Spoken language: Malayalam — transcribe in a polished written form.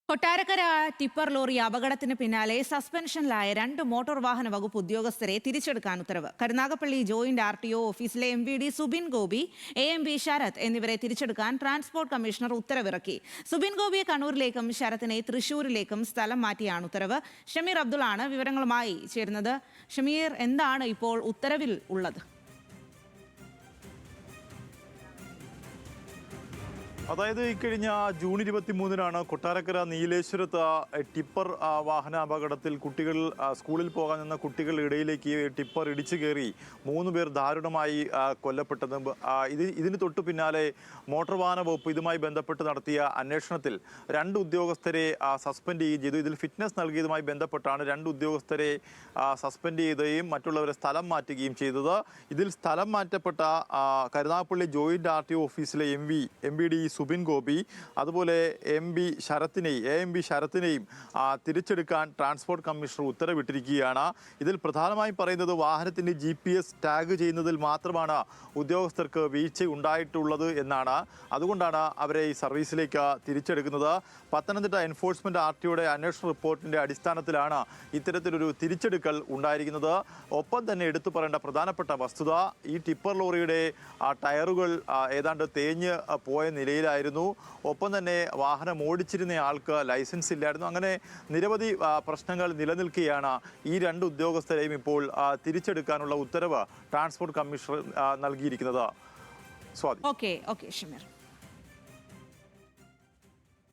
കൊട്ടാരക്കര ടിപ്പർ ലോറി അപകടത്തിന് പിന്നാലെ സസ്പെൻഷനിലായ 2 മോട്ടോർ വാഹന വകുപ്പ് ഉദ്യോഗസ്ഥരെ തിരിച്ചെടുക്കാൻ ഉത്തരവ്. കരുനാഗപ്പള്ളി ജോയിന്റ് RTO ഓഫീസിലെ MVD സുബിൻ ഗോപി, AMB ശരത് എന്നിവരെ തിരിച്ചെടുക്കാൻ ട്രാൻസ്പോർട്ട് കമ്മീഷണർ ഉത്തരവിറക്കി. സുബിൻ ഗോപിയെ കണ്ണൂരിലേക്കും ശരത്തിനെ തൃശൂരിലേക്കും സ്ഥലം മാറ്റിയാണ് ഉത്തരവ്. ഷമീർ അബ്ദുള്ളാണ് വിവരങ്ങളുമായി ചേരുന്നത്. ഷമീർ, എന്താണ് ഇപ്പോൾ ഉത്തരവിൽ ഉള്ളത്? അതായത് ഇക്കഴിഞ്ഞ ജൂൺ 23-നാണ് കൊട്ടാരക്കര നീലേശ്വരത്ത് ടിപ്പർ വാഹന അപകടത്തിൽ കുട്ടികൾ സ്കൂളിൽ പോകാൻ നിന്ന കുട്ടികളുടെ ഇടയിലേക്ക് ടിപ്പർ ഇടിച്ചു കയറി 3 പേർ ദാരുണമായി കൊല്ലപ്പെട്ടത്. ഇതിന് തൊട്ടു പിന്നാലെ മോട്ടോർ വാഹന വകുപ്പ് ഇതുമായി ബന്ധപ്പെട്ട് നടത്തിയ അന്വേഷണത്തിൽ 2 ഉദ്യോഗസ്ഥരെ സസ്പെൻഡ് ചെയ്യുകയും ചെയ്തു. ഇതിൽ ഫിറ്റ്നസ് നൽകിയതുമായി ബന്ധപ്പെട്ടാണ് 2 ഉദ്യോഗസ്ഥരെ സസ്പെൻഡ് ചെയ്യുകയും മറ്റുള്ളവരെ സ്ഥലം മാറ്റുകയും ചെയ്തത്. ഇതിൽ സ്ഥലം മാറ്റപ്പെട്ട കരുനാഗപ്പള്ളി ജോയിന്റ് RTO ഓഫീസിലെ MVD സുബിൻ ഗോപി, അതുപോലെ AMB ശരത്തിനെയും തിരിച്ചെടുക്കാൻ ട്രാൻസ്പോർട്ട് കമ്മീഷണർ ഉത്തരവിട്ടിരിക്കുകയാണ്. ഇതിൽ പ്രധാനമായും പറയുന്നത് വാഹനത്തിൻ്റെ GPS ടാഗ് ചെയ്യുന്നതിൽ മാത്രമാണ് ഉദ്യോഗസ്ഥർക്ക് വീഴ്ച ഉണ്ടായിട്ടുള്ളത് എന്നാണ്. അതുകൊണ്ടാണ് അവരെ ഈ സർവീസിലേക്ക് തിരിച്ചെടുക്കുന്നത്. പത്തനംതിട്ട എൻഫോഴ്സ്മെൻറ്റ് RTOയുടെ അന്വേഷണ റിപ്പോർട്ടിൻ്റെ അടിസ്ഥാനത്തിലാണ് ഇത്തരത്തിലൊരു തിരിച്ചെടുക്കൽ ഉണ്ടായിരിക്കുന്നത്. ഒപ്പം തന്നെ എടുത്തു പറയേണ്ട പ്രധാനപ്പെട്ട വസ്തുത, ഈ ടിപ്പർ ലോറിയുടെ ടയറുകൾ ഏതാണ്ട് തേഞ്ഞ് പോയ നിലയിലായിരുന്നു. ഒപ്പം തന്നെ വാഹനം ഓടിച്ചിരുന്ന ആൾക്ക് ലൈസൻസ് ഇല്ലായിരുന്നു. അങ്ങനെ നിരവധി പ്രശ്നങ്ങൾ നിലനിൽക്കുകയാണ് ഈ 2 ഉദ്യോഗസ്ഥരെയും ഇപ്പോൾ തിരിച്ചെടുക്കാനുള്ള ഉത്തരവ് ട്രാൻസ്പോർട്ട് കമ്മീഷണർ നൽകിയിരിക്കുന്നത്. സ്വാതി. ഓക്കെ ഷമീർ.